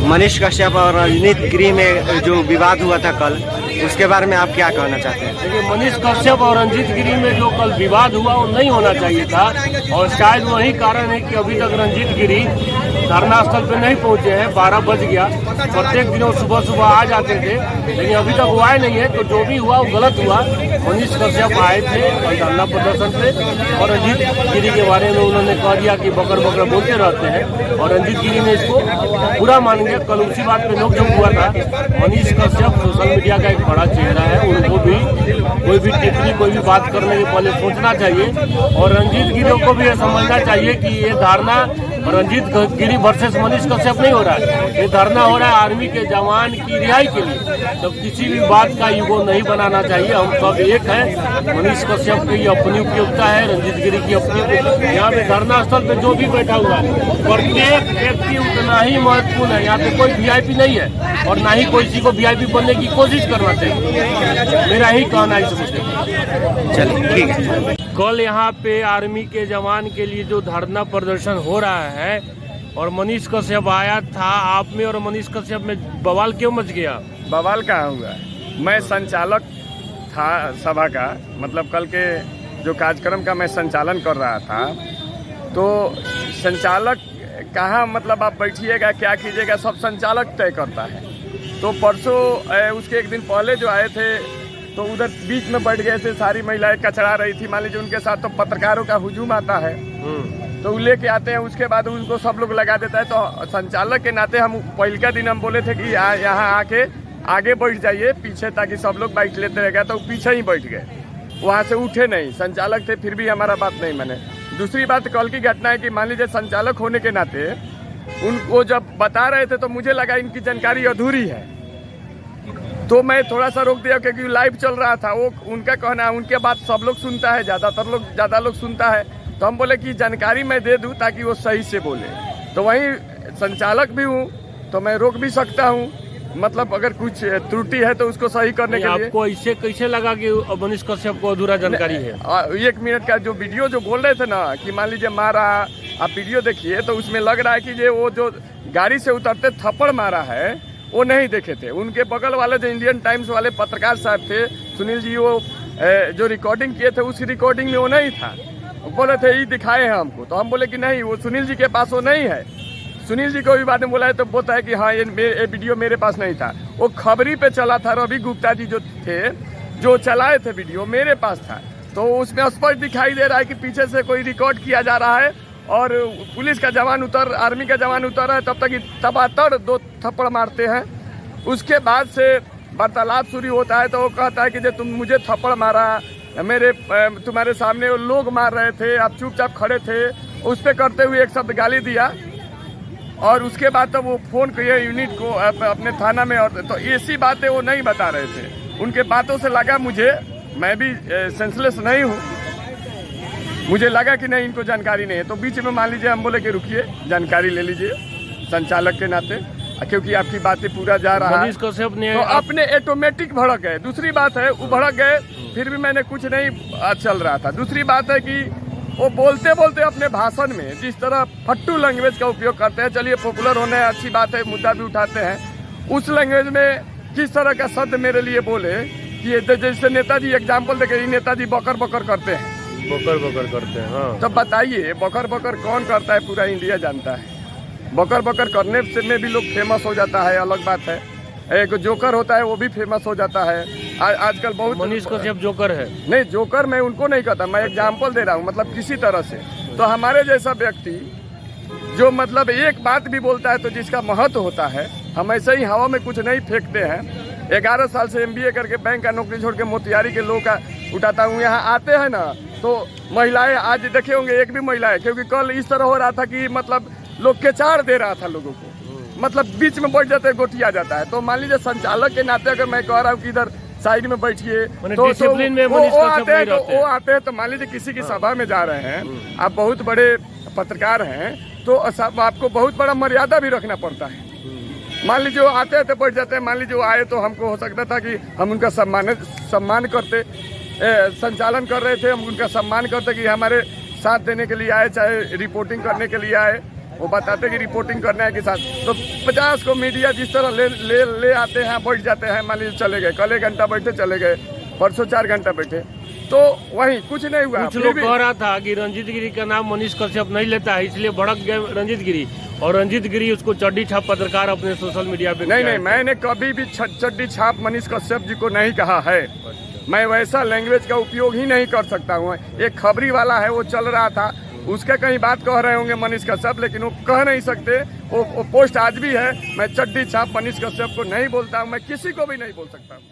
मनीष कश्यप और रजनीत गिरी में जो विवाद हुआ था कल, उसके बारे में आप क्या कहना चाहते हैं? देखिए, मनीष कश्यप और रंजीत गिरी में जो कल विवाद हुआ वो नहीं होना चाहिए था, और शायद वही कारण है कि अभी तक रंजीत गिरी धरना स्थल पे नहीं पहुंचे हैं। 12 बज गया। प्रत्येक दिन सुबह सुबह आ जाते थे, लेकिन अभी तक वो आए नहीं है। तो जो भी हुआ वो गलत हुआ। मनीष कश्यप आए थे धरना प्रदर्शन पे, और रंजीत गिरी के बारे में उन्होंने कह दिया कि बकर बकर बोलते रहते हैं, और रंजीत गिरी ने इसको बुरा मान गया। कल उसी बात पे नोकझोंक हुआ था। मनीष कश्यप सोशल मीडिया का एक बड़ा चेहरा है, उनको भी कोई भी टिप्पणी, कोई भी बात करने के पहले सोचना चाहिए, और रंजीत गिरी को भी ये समझना चाहिए कि ये धरना रंजीत गिरी वर्सेस मनीष कश्यप नहीं हो रहा है। ये धरना हो रहा है आर्मी के जवान की रिहाई के लिए। तो किसी भी बात का ईगो नहीं बनाना चाहिए। हम सब एक है। मनीष कश्यप की अपनी उपयोगिता है, रंजीत गिरी की अपनी उपयोगिता। यहाँ पे धरना स्थल पे जो भी बैठा हुआ है, प्रत्येक व्यक्ति उतना ही महत्वपूर्ण है। यहाँ पे कोई वीआईपी नहीं है, और ना ही किसी को वीआईपी बनने की कोशिश करना चाहिए। मेरा ही कहना है इस मुद्दे पर। चलिए, ठीक है। कल यहाँ पे आर्मी के जवान के लिए जो धरना प्रदर्शन हो रहा है, और मनीष कश्यप आया था, आप में और मनीष कश्यप में बवाल क्यों मच गया? बवाल कहाँ हुआ? मैं संचालक था सभा का, मतलब कल के जो कार्यक्रम का मैं संचालन कर रहा था। तो संचालक कहाँ, मतलब आप बैठिएगा क्या कीजिएगा, सब संचालक तय करता है। तो परसों उसके एक दिन पहले जो आए थे, तो उधर बीच में बैठ गए थे। सारी महिलाएं कचरा रही थी, मान लीजिए उनके साथ। तो पत्रकारों का हुजूम आता है, तो वो लेके आते हैं। उसके बाद उनको सब लोग लगा देता है। तो संचालक के नाते हम पहले का दिन हम बोले थे कि यहाँ आके आगे बैठ जाइए पीछे, ताकि सब लोग बैठ लेते रहेगा। तो पीछे ही बैठ गए, वहाँ से उठे नहीं। संचालक थे, फिर भी हमारा बात नहीं माने। दूसरी बात कल की घटना है कि मान लीजिए संचालक होने के नाते उनको जब बता रहे थे, तो मुझे लगा इनकी जानकारी अधूरी है, तो मैं थोड़ा सा रोक दिया, क्योंकि लाइव चल रहा था। वो उनका कहना, उनके बात सब लोग सुनता है, ज़्यादा लोग सुनता है। तो हम बोले कि जानकारी मैं दे दूं ताकि वो सही से बोले। तो वहीं संचालक भी हूं, तो मैं रोक भी सकता हूं। मतलब अगर कुछ त्रुटि है तो उसको सही करने के लिए। आपको इससे कैसे लगा कि मनीष कश्यप को अधूरा जानकारी है? 1 मिनट का जो वीडियो जो बोल रहे थे ना, कि मान लीजिए मारा, आप वीडियो देखिए, तो उसमें लग रहा है कि वो जो गाड़ी से उतरते थप्पड़ मारा है, वो नहीं देखे थे। उनके बगल वाले जो इंडियन टाइम्स वाले पत्रकार साहब थे, सुनील जी, वो जो रिकॉर्डिंग किए थे, उस रिकॉर्डिंग में वो नहीं था। बोले थे ये दिखाए हैं हमको। तो हम बोले कि नहीं, वो सुनील जी के पास वो नहीं है। सुनील जी को भी बाद में बोला है, तो बोलता है कि हाँ, ये वीडियो मेरे पास नहीं था। वो खबरी पे चला था। रवि गुप्ता जी जो थे, जो चलाए थे वीडियो, मेरे पास था। तो उसमें स्पष्ट दिखाई दे रहा है कि पीछे से कोई रिकॉर्ड किया जा रहा है, और पुलिस का जवान आर्मी का जवान उतर रहा है, तब तक तबातड़ 2 थप्पड़ मारते हैं। उसके बाद से वार्तालाप शुरू होता है। तो वो कहता है कि जो तुम मुझे थप्पड़ मारा, तुम्हारे सामने वो लोग मार रहे थे, आप चुपचाप खड़े थे। उस पर करते हुए एक शब्द गाली दिया, और उसके बाद तो वो फ़ोन किए यूनिट को अपने थाना में। और तो ऐसी बातें वो नहीं बता रहे थे। उनके बातों से लगा मुझे, मैं भी सेंसलेस नहीं हूँ, मुझे लगा कि नहीं, इनको जानकारी नहीं है। तो बीच में मान लीजिए हम बोले कि रुकिए, जानकारी ले लीजिए संचालक के नाते, क्योंकि आपकी बातें पूरा जा रहा है। तो अपने ऑटोमेटिक भड़क गए। दूसरी बात है, वो भड़क गए, फिर भी मैंने कुछ नहीं चल रहा था। दूसरी बात है कि वो बोलते बोलते अपने भाषण में जिस तरह फट्टू लैंग्वेज का उपयोग करते हैं, चलिए पॉपुलर होने अच्छी बात है, मुद्दा भी उठाते हैं, उस लैंग्वेज में किस तरह का शब्द मेरे लिए बोले कि जैसे नेताजी एग्जाम्पल देखे, नेताजी बकर बकर करते हैं। बकर बकर करते हैं, हाँ। तब बताइए, बकर बकर कौन करता है? पूरा इंडिया जानता है। बकर बकर करने से में भी लोग फेमस हो जाता है, अलग बात है। एक जोकर होता है, वो भी फेमस हो जाता है। आजकल बहुत। मनीष कश्यप जोकर है? नहीं, जोकर मैं उनको नहीं कहता, मैं एग्जाम्पल दे रहा हूँ, मतलब किसी तरह से। तो हमारे जैसा व्यक्ति जो मतलब एक बात भी बोलता है तो जिसका महत्व होता है, हम ऐसे ही हवा में कुछ नहीं फेंकते हैं। 11 साल से MBA करके बैंक का नौकरी छोड़ के मोतिहारी के लोग का उठाता हूँ। यहाँ आते हैं ना, तो महिलाएं, आज देखे होंगे एक भी महिला है, क्योंकि कल इस तरह हो रहा था कि मतलब लोग केचाड़ दे रहा था लोगों को, मतलब बीच में बैठ जाते, गोटिया जाता है। तो मान लीजिए संचालक के नाते अगर मैं कह रहा हूँ कि इधर साइड में बैठिए, तो डिसिप्लिन में वो आते हैं। तो मान लीजिए किसी की सभा में जा रहे हैं, आप बहुत बड़े पत्रकार हैं, तो आपको बहुत बड़ा मर्यादा भी रखना पड़ता है। मान लीजिए वो आते हैं तो बैठ जाते हैं। मान लीजिए वो आए तो हमको हो सकता था कि हम उनका सम्मान करते, संचालन कर रहे थे, हम उनका सम्मान करते कि हमारे साथ देने के लिए आए, चाहे रिपोर्टिंग करने के लिए आए। वो बताते कि रिपोर्टिंग करने है के साथ, तो 50 को मीडिया जिस तरह ले आते हैं, बैठ जाते हैं, मान लीजिए चले गए, कल 1 घंटा बैठे चले गए, परसों 4 घंटा बैठे, तो वही कुछ नहीं हुआ। कुछ लोग कह रहा था कि रंजीत गिरी का नाम मनीष कश्यप नहीं लेता है, इसलिए भड़क गए रंजीत गिरी, और रंजीत गिरी उसको चड्डी छाप पत्रकार अपने सोशल मीडिया पे नहीं, मैंने कभी भी चड्डी छाप मनीष कश्यप जी को नहीं कहा है। मैं वैसा लैंग्वेज का उपयोग ही नहीं कर सकता हूँ। एक खबरी वाला है, वो चल रहा था, उसके कहीं बात कह रहे होंगे मनीष कश्यप, लेकिन वो कह नहीं सकते। वो पोस्ट आज भी है, मैं चड्डी छाप मनीष कश्यप को नहीं बोलता हूँ, मैं किसी को भी नहीं बोल सकता हूँ।